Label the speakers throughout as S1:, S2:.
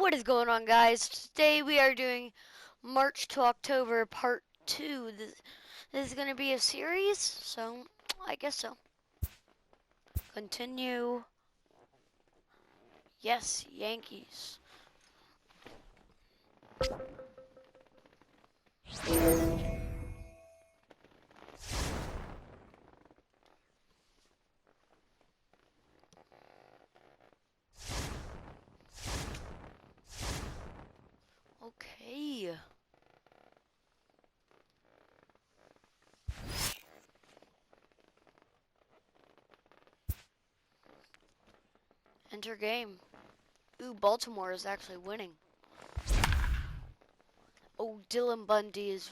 S1: What is going on, guys? Today we are doing March to October part 2. This is going to be a series, so I guess so. Continue. Yes, Yankees. Okay. Enter game. Ooh, Baltimore is actually winning. Oh, Dylan Bundy is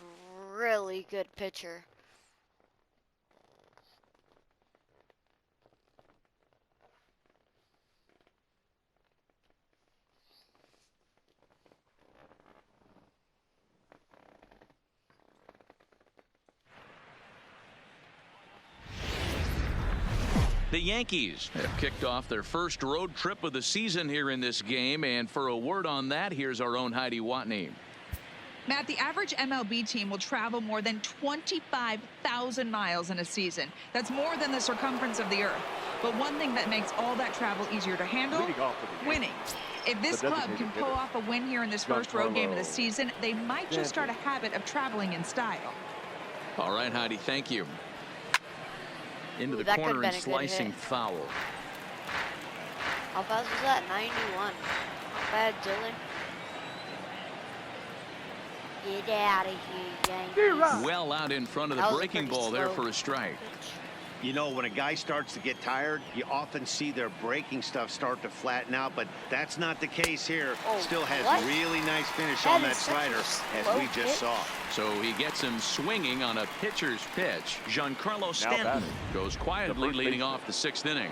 S1: really good pitcher.
S2: The Yankees have kicked off their first road trip of the season here in this game, and for a word on that, here's our own Heidi Watney.
S3: Matt, the average MLB team will travel more than 25,000 miles in a season. That's more than the circumference of the earth. But one thing that makes all that travel easier to handle, winning. If this club can pull off a win here in this first road game of the season, they might just start a habit of traveling in style.
S2: All right, Heidi, thank you. Into the corner and slicing foul.
S1: How fast was that? 91. Not bad, Dylan. Get out of here, Yankees.
S2: Well out in front of the breaking ball there for a strike.
S4: You know, when a guy starts to get tired, you often see their breaking stuff start to flatten out, but that's not the case here. Still has really nice finish on that slider, as we just saw.
S2: So he gets him swinging on a pitcher's pitch. Giancarlo Stanton goes quietly leading off the 6th inning.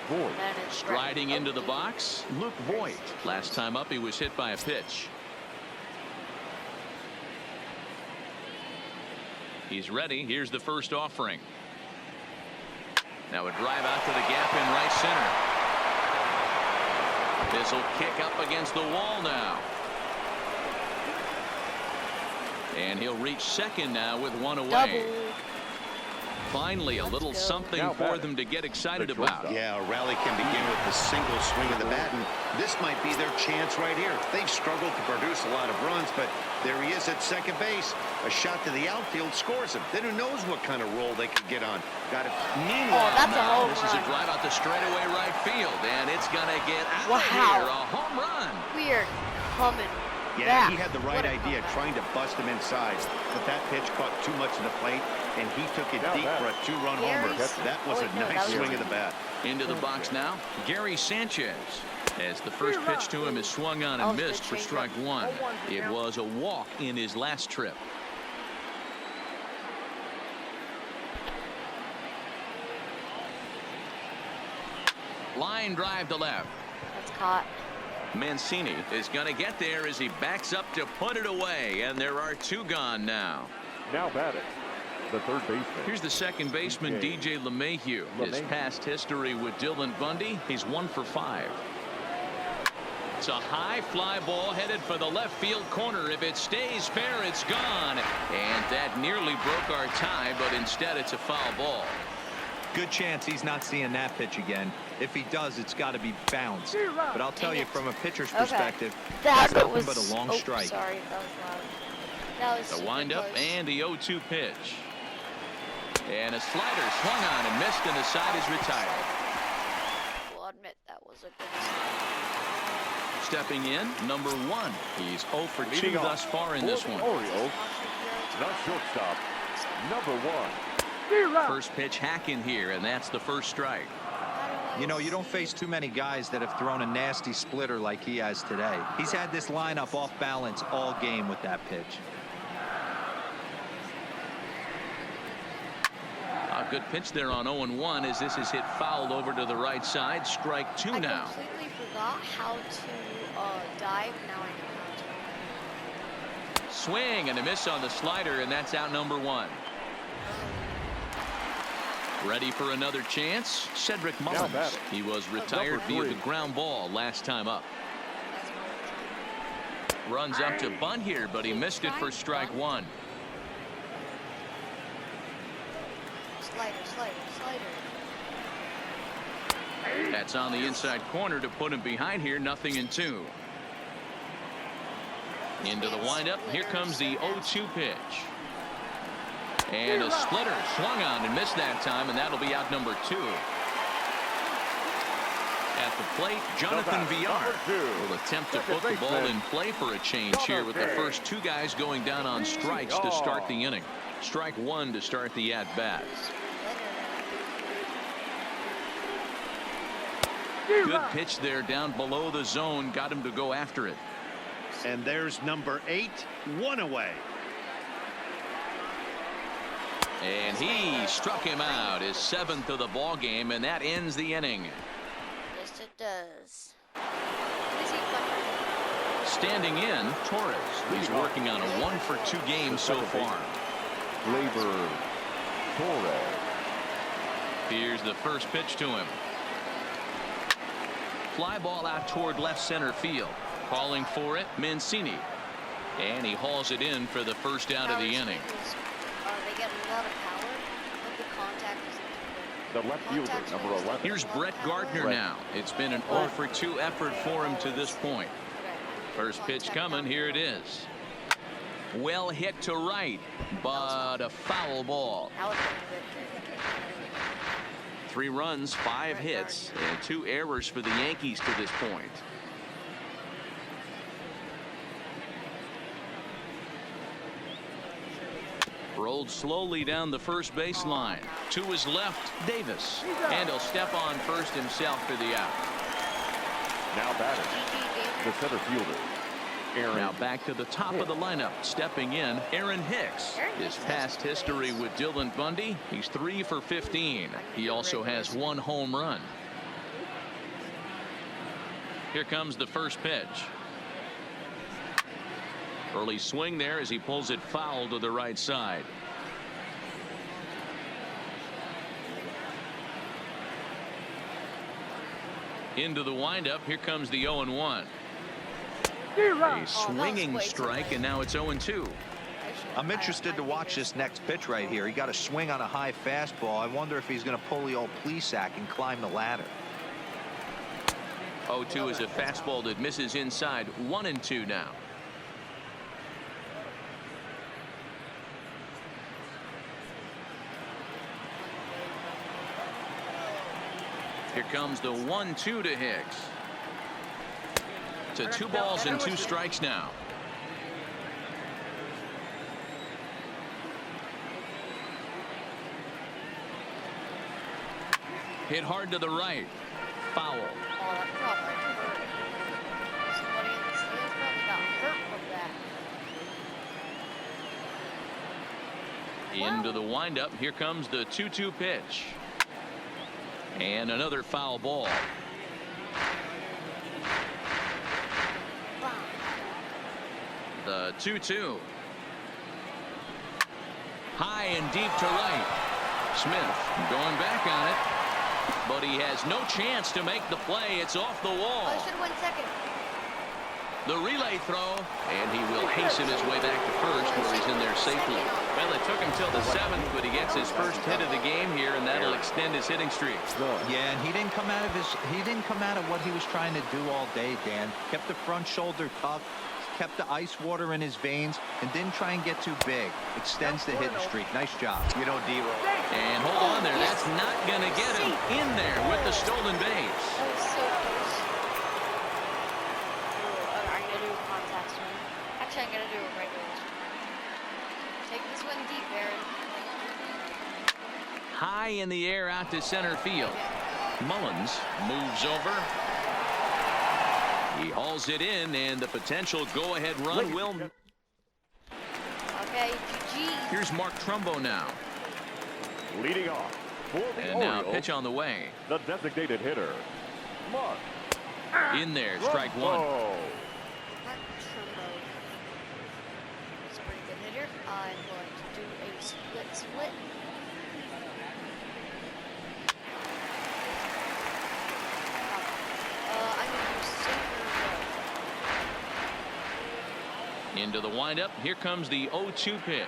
S1: Voigt.
S2: Striding into the box, Luke Voigt. Last time up, he was hit by a pitch. He's ready. Here's the first offering. Now a drive out to the gap in right center. This will kick up against the wall now. And he'll reach second now with one away.
S1: Double.
S2: Finally, a little something for them to get excited about.
S4: Yeah, a rally can begin with a single swing of the bat, and this might be their chance right here. They've struggled to produce a lot of runs, but there he is at second base. A shot to the outfield scores him. Then who knows what kind of roll they could get on. Got it.
S1: Meanwhile, that's a home
S2: this
S1: run.
S2: is a drive out the straightaway right field, and it's going to get out of here. A home run.
S1: Weird. Coming.
S4: Yeah, he had the right idea, trying to bust him inside, but that pitch caught too much of the plate, and he took it deep for a 2-run homer. That was a nice swing of the bat.
S2: Into the box now, Gary Sanchez. As the first pitch to him is swung on and missed for strike one. It was a walk in his last trip. Line drive to left.
S1: That's caught.
S2: Mancini is going to get there as he backs up to put it away, and there are 2 gone now.
S5: Now batting, the third baseman.
S2: Here's the second baseman, DJ LeMahieu. His past history with Dylan Bundy, he's 1 for 5. It's a high fly ball headed for the left field corner. If it stays fair, it's gone. And that nearly broke our tie, but instead it's a foul ball.
S6: Good chance he's not seeing that pitch again. If he does, it's got to be bounced. But I'll tell you, from a pitcher's perspective, that's nothing but a long strike.
S1: Sorry, that was loud. That was
S2: the windup and the 0-2 pitch. And a slider swung on and missed, and the side is retired.
S1: We'll admit that was a good sign.
S2: Stepping in, number 1. He's 0 for 2 thus far in this one.
S5: Orioles, the shortstop, number 1.
S2: First pitch hack in here, and that's the first strike.
S6: You know, you don't face too many guys that have thrown a nasty splitter like he has today. He's had this lineup off balance all game with that pitch.
S2: A good pitch there on 0-1 as this is hit fouled over to the right side. Strike 2 now.
S1: I completely forgot how to dive. Now I know how to.
S2: Swing and a miss on the slider, and that's out number 1. Ready for another chance? Cedric Mullins. He was retired via the ground ball last time up. Runs up to bunt here, but he missed it for strike one.
S1: Slider, slider, slider.
S2: That's on the inside corner to put him behind here. 0-2. Into the windup. Here comes the 0-2 pitch. And a splitter swung on and missed that time, and that'll be out number 2. At the plate, Jonathan Villar will attempt to put the ball in play for a change here with the first 2 guys going down on strikes to start the inning. Strike 1 to start the at-bat. Good pitch there down below the zone. Got him to go after it.
S4: And there's number 8, 1 away.
S2: And he struck him out, his 7th of the ball game, and that ends the inning.
S1: Yes, it does.
S2: Standing in, Torres. He's working on a 1-for-2 game so far.
S5: Labor Torres.
S2: Here's the first pitch to him. Fly ball out toward left center field. Calling for it, Mancini. And he hauls it in for the first out of the inning.
S1: They get a lot of power, but the contact isn't
S5: The left fielder, number 11.
S2: Here's Brett Gardner now. It's been an 0-for-2 effort for him to this point. First pitch coming. Here it is. Well hit to right, but a foul ball. 3 runs, 5 hits, and 2 errors for the Yankees to this point. Rolled slowly down the first baseline. To his left, Davis. And he'll step on first himself for the out.
S5: Now batting, the center fielder, Aaron.
S2: Now back to the top of the lineup. Stepping in, Aaron Hicks. His past history with Dylan Bundy, he's 3 for 15. He also has 1 home run. Here comes the first pitch. Early swing there as he pulls it foul to the right side. Into the windup. Here comes the 0-1. A swinging strike, and now it's 0-2.
S6: I'm interested to watch this next pitch right here. He got a swing on a high fastball. I wonder if he's going to pull the old Plesac and climb the ladder.
S2: 0-2 is a fastball that misses inside. 1-2 now. Here comes the 1-2 to Hicks. To 2 balls and 2 strikes now. Hit hard to the right. Foul.
S1: Somebody in the stands probably got hurt from that.
S2: Into the windup. Here comes the 2-2 pitch. And another foul ball. The 2-2. High and deep to right. Smith going back on it. But he has no chance to make the play. It's off the wall.
S1: I should have went second.
S2: The relay throw, and he will hasten his way back to first where he's in there safely. Well, it took him till the 7th, but he gets his first hit of the game here, and that'll extend his hitting streak.
S6: Yeah, and he didn't come out of what he was trying to do all day, Dan. Kept the front shoulder tucked, kept the ice water in his veins, and didn't try and get too big. Extends the hitting streak. Nice job. You know, D-Roll.
S2: And hold on there. That's not going to get him in there with the stolen base.
S1: That was so close. I'm going to do a contact swing. Actually, I'm going to do a regular swing. Take this one deep, Aaron.
S2: High in the air out to center field. Mullins moves over. He hauls it in, and the potential go-ahead run will.
S1: Okay, GG.
S2: Here's Mark Trumbo now.
S5: Leading off for the
S2: And now
S5: Orioles,
S2: pitch on the way.
S5: the designated hitter, Mark.
S2: In there, strike 1.
S1: Mark Trumbo. He's a pretty good hitter. I'm going to do a split. I'm going to do safer row.
S2: Into the windup. Here comes the 0-2 pitch.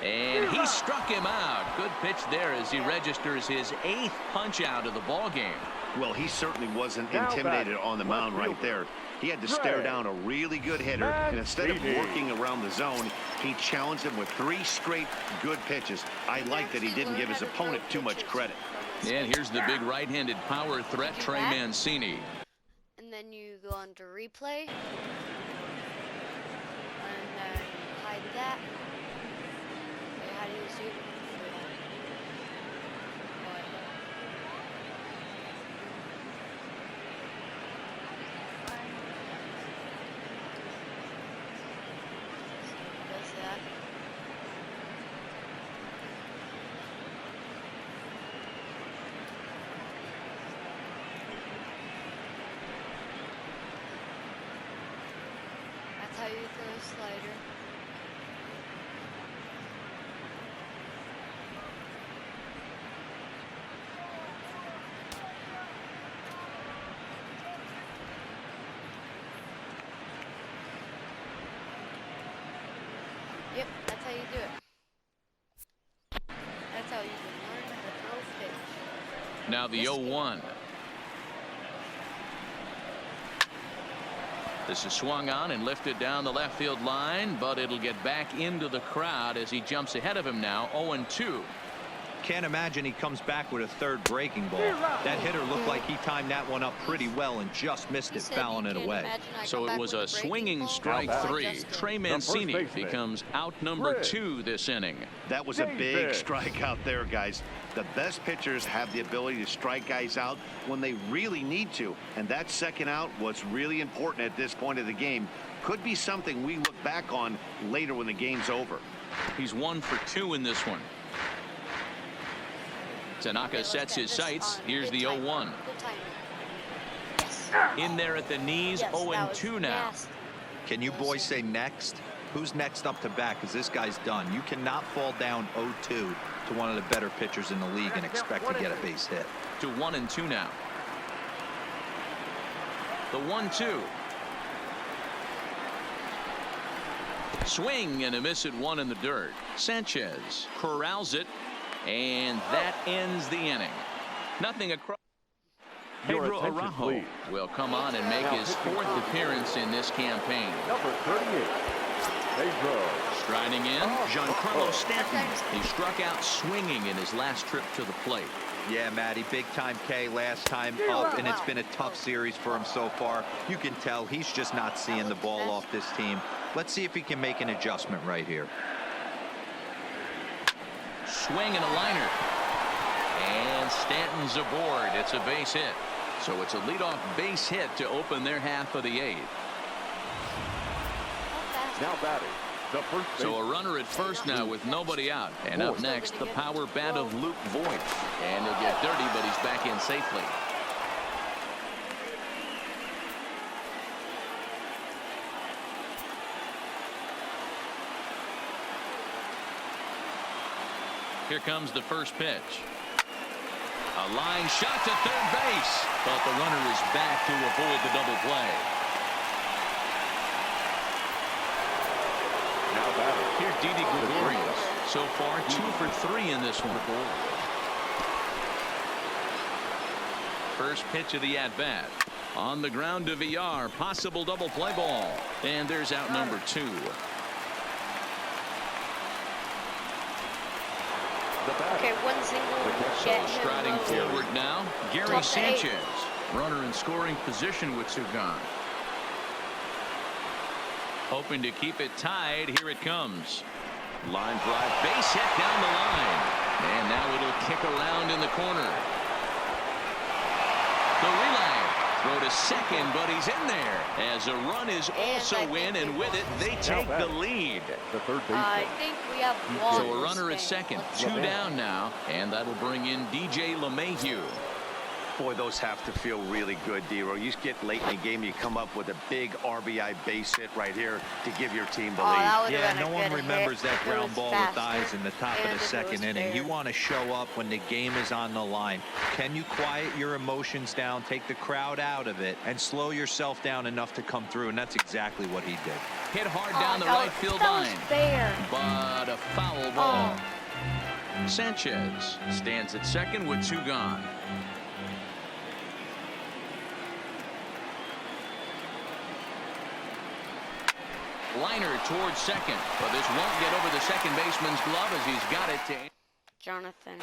S2: And he struck him out. Good pitch there as he registers his 8th punch out of the ball game.
S4: Well, he certainly wasn't intimidated on the mound right there. He had to stare down a really good hitter, and instead of working around the zone, he challenged him with 3 straight good pitches. I like that he didn't give his opponent too much credit.
S2: And here's the big right-handed power threat, Trey Mancini.
S1: And then you go on to replay. And then hide that. Okay, how do you see it? That's how you throw a slider. Yep, that's how you do it. That's how you can learn how to throw a pitch.
S2: Now the 0-1. This is swung on and lifted down the left field line, but it'll get back into the crowd as he jumps ahead of him now. 0-2.
S6: Can't imagine he comes back with a third breaking ball. That hitter looked like he timed that one up pretty well and just missed it, fouling it away.
S2: So it was a swinging strike 3. Trey Mancini becomes out number 2 this inning.
S4: That was a big strike out there, guys. The best pitchers have the ability to strike guys out when they really need to, and that second out was really important at this point of the game. Could be something we look back on later when the game's over.
S2: He's 1 for 2 in this one. Tanaka sets his sights. Here's the 0-1. In there at the knees. 0-2 now.
S6: Can you boys say next? Who's next up to bat? Because this guy's done. You cannot fall down 0-2 to one of the better pitchers in the league and expect to get a base hit.
S2: To 1-2 now. The 1-2. Swing and a miss at 1 in the dirt. Sanchez corrals it. And that ends the inning. Nothing across. Pedro Araujo will come on and make his 4th appearance in this campaign.
S5: Number 38, Pedro.
S2: Striding in, Giancarlo Stanton. He struck out swinging in his last trip to the plate.
S6: Yeah, Matty, big time K last time up, and it's been a tough series for him so far. You can tell he's just not seeing the ball off this team. Let's see if he can make an adjustment right here.
S2: Swing and a liner. And Stanton's aboard. It's a base hit. So it's a leadoff base hit to open their half of the 8th.
S5: Now batting, the first base.
S2: So a runner at first now with nobody out. And up next, the power bat of Luke Voigt. And he'll get dirty, but he's back in safely. Here comes the first pitch. A line shot to third base, but the runner is back to avoid the double play.
S5: Now batting.
S2: Here's Didi Gregorius. So far, 2 for 3 in this one. First pitch of the at-bat. On the ground to VR. Possible double play ball. And there's out number 2.
S1: Okay, 1 single.
S2: So striding forward now, Gary Sanchez. Runner in scoring position with 2 gone. Hoping to keep it tied. Here it comes. Line drive, base hit down the line. And now it'll kick around in the corner. The relay. Throw to second, but he's in there. As a run is also in, and with it, they take the lead.
S5: The third base.
S1: I think we have 1.
S2: So a runner at second. 2 down now, and that'll bring in DJ LeMahieu.
S4: Boy, those have to feel really good, D-Row. You get late in the game, you come up with a big RBI base hit right here to give your team the lead.
S6: Yeah, no one remembers that ground ball with eyes in the top of the second inning. You want to show up when the game is on the line. Can you quiet your emotions down, take the crowd out of it, and slow yourself down enough to come through? And that's exactly what he did.
S2: Hit hard down the right field line. But a foul ball. Sanchez stands at second with 2 gone. Liner towards second, but this won't get over the second baseman's glove as he's got it to
S1: Jonathan.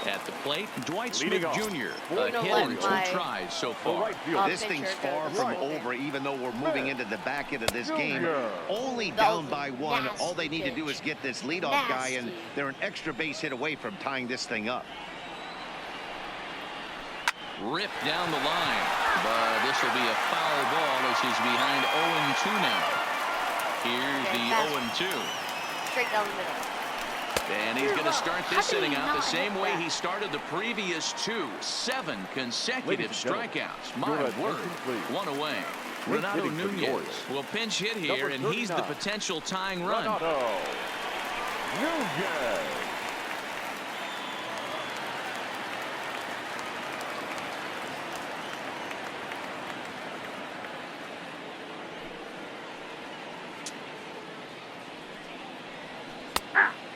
S2: at the plate. Dwight
S5: Leading
S2: Smith
S5: off.
S2: Jr. a hit on 2 tries so far.
S4: This thing's far from over, even though we're moving into the back end of this game. Only down by 1. All they need to do is get this leadoff guy, and they're an extra base hit away from tying this thing up.
S2: Ripped down the line, but this will be a foul ball as he's behind 0-2 now. Here's the 0-2.
S1: Straight down the middle.
S2: And he's going to start this inning out the same way he started the previous 2. 7 consecutive strikeouts. My word. 1 away. Renato Nunez will pinch hit here, and he's the potential tying run.
S5: Nunez.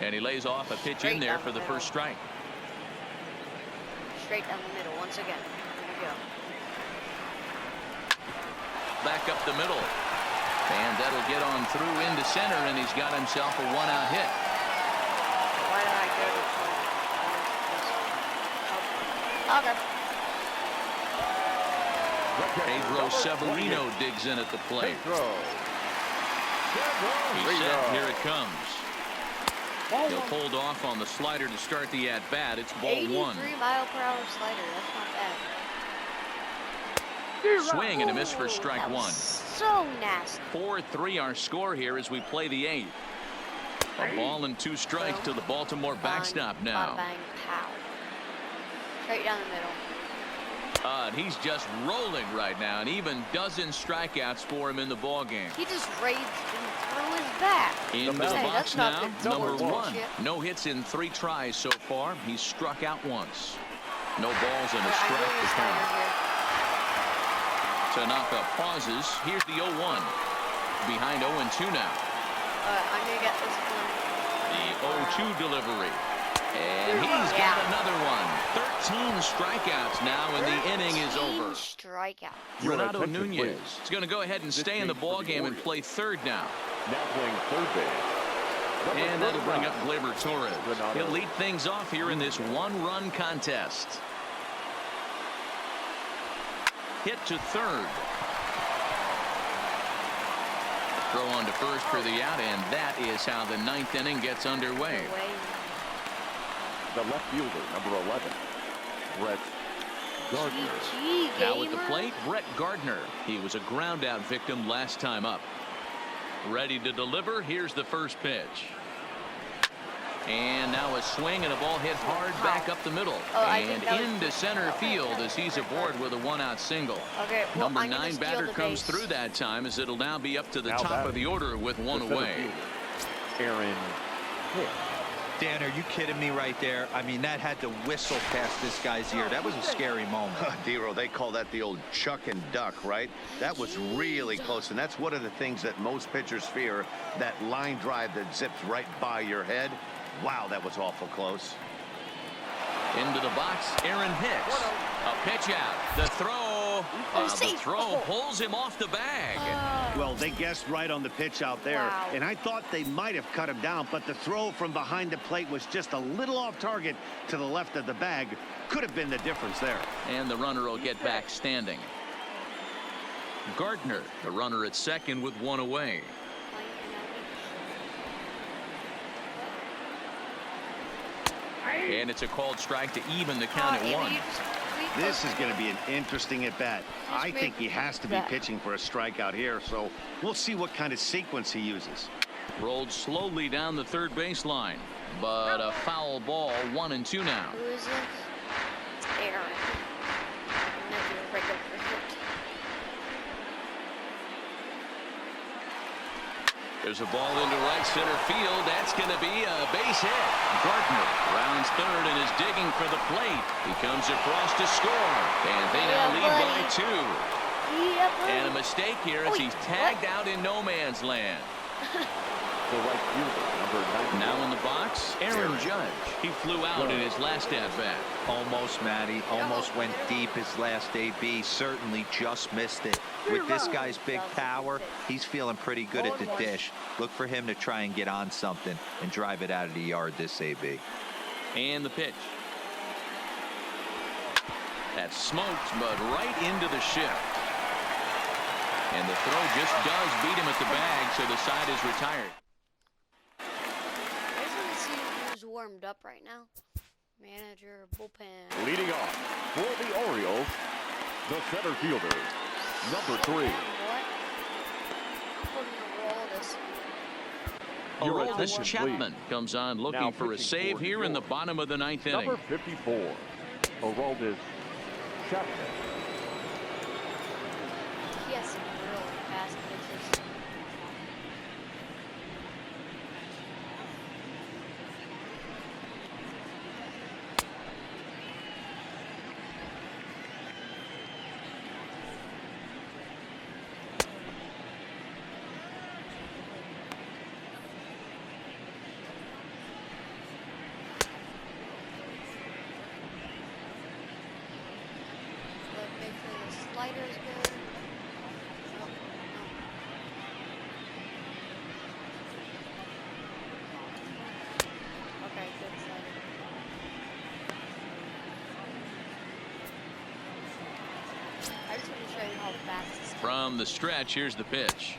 S2: And he lays off a pitch in there for the first strike.
S1: Straight down the middle once again. Here we go.
S2: Back up the middle. And that'll get on through into center, and he's got himself a 1-out hit.
S1: Why did I go to
S2: Pedro Severino digs in at the plate. He's set. Here it comes. He'll hold off on the slider to start the at-bat. It's ball 1.
S1: 83-mile-per-hour slider. That's not bad.
S2: Swing and a miss for strike 1.
S1: So nasty.
S2: 4-3 our score here as we play the 8th. A ball and 2 strikes to the Baltimore backstop now.
S1: Bang, pow. Straight down the middle.
S2: And he's just rolling right now, and even dozen strikeouts for him in the ball game.
S1: He just raised and threw his back.
S2: Into the box now, number 1. No hits in 3 tries so far. He's struck out once. No balls and a strike to count. Tanaka pauses. Here's the 0-1. Behind 0-2 now.
S1: I'm going to get this one.
S2: The 0-2 delivery. And he's got another one. 13 strikeouts now, and the inning is over.
S1: Strikeout.
S2: Renato Nunez is going to go ahead and stay in the ball game and play third now.
S5: Now playing third base.
S2: And that'll bring up Gleyber Torres. He'll lead things off here in this 1-run contest. Hit to third. Throw on to first for the out, and that is how the 9th inning gets underway.
S5: The left fielder, number 11, Brett Gardner.
S2: Now at the plate, Brett Gardner. He was a ground out victim last time up. Ready to deliver. Here's the first pitch. And now a swing and a ball hit hard back up the middle. And into center field as he's aboard with a 1-out single.
S1: Okay, well,
S2: Number 9 batter comes through that time as it'll now be up to the top of the order with 1 away.
S5: Aaron Hicks.
S6: Dan, are you kidding me right there? I mean, that had to whistle past this guy's ear. That was a scary moment.
S4: D-Row, they call that the old chuck and duck, right? That was really close, and that's one of the things that most pitchers fear, that line drive that zips right by your head. Wow, that was awful close.
S2: Into the box, Aaron Hicks. A pitch out. The throw. The throw pulls him off the bag.
S4: Well, they guessed right on the pitch out there.
S1: Wow.
S4: And I thought they might have cut him down, but the throw from behind the plate was just a little off target to the left of the bag. Could have been the difference there.
S2: And the runner will get back standing. Gardner, the runner at second with 1 away. And it's a called strike to even the count at 1.
S4: This is going to be an interesting at-bat. I think he has to be pitching for a strikeout here, so we'll see what kind of sequence he uses.
S2: Rolled slowly down the third baseline, but a foul ball. 1-2 now.
S1: Who is this? Aaron. Another regular hit.
S2: There's a ball into right center field. That's going to be a base hit. Gardner rounds third and is digging for the plate. He comes across to score. And they now lead by 2. And a mistake here as he's tagged out in no man's land.
S5: The right fielder, number 9.
S2: Now in the box, Aaron Judge. He flew out in his last at-bat.
S6: Almost, Matty. Almost went deep his last AB. Certainly just missed it. With this guy's big power, he's feeling pretty good at the dish. Look for him to try and get on something and drive it out of the yard this AB.
S2: And the pitch. That's smoked, but right into the shift. And the throw just does beat him at the bag, so the side is retired.
S1: I just want to see who's warmed up right now. Manager, bullpen.
S5: Leading off for the Orioles, the center fielder, number 3.
S2: This Chapman comes on looking for a save here in the bottom of the 9th inning.
S5: Number 54, Aroldis Chapman.
S1: He has some really fast pitches. Slider's good. Oh, no. Okay, good slider. I just want to show you how fast this
S2: From the stretch, here's the pitch.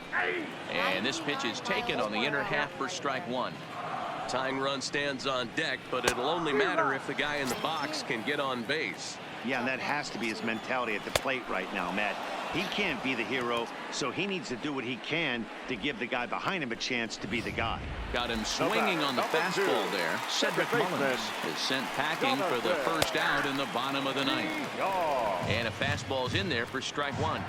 S2: And this pitch is taken on the inner half for strike 1.
S7: Tying run stands on deck, but it'll only matter if the guy in the box can get on base.
S4: Yeah, and that has to be his mentality at the plate right now, Matt. He can't be the hero, so he needs to do what he can to give the guy behind him a chance to be the guy.
S2: Got him swinging on the fastball there. Cedric Mullins is sent packing for the first out in the bottom of the 9th. And a fastball's in there for strike 1.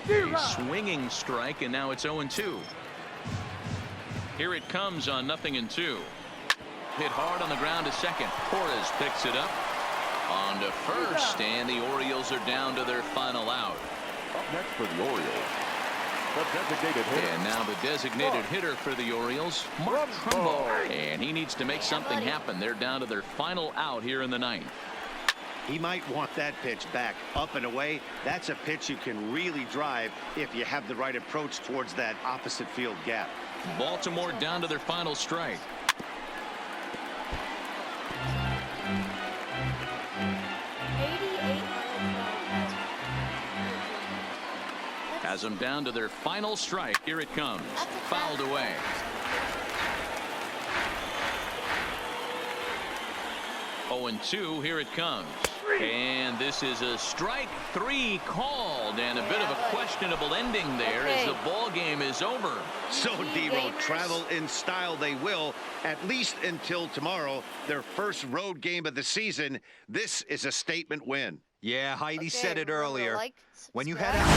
S2: A swinging strike, and now it's 0-2. Here it comes on 0-2. Hit hard on the ground to second. Torres picks it up on to first, and the Orioles are down to their final out.
S5: Up next for the Orioles, the designated hitter.
S2: And now the designated hitter for the Orioles, Mark Trumbo. And he needs to make something happen. They're down to their final out here in the 9th.
S4: He might want that pitch back, up and away. That's a pitch you can really drive if you have the right approach towards that opposite field gap.
S2: Baltimore down to their final strike. Has them down to their final strike. Here it comes. Fouled away. Oh, and 2. Here it comes. And this is a strike 3 called, and a bit of a questionable ending there as the ball game is over.
S4: So, D-Road, travel in style they will, at least until tomorrow, their first road game of the season. This is a statement win.
S6: Yeah, Heidi said it earlier.
S1: Like,
S6: when you head out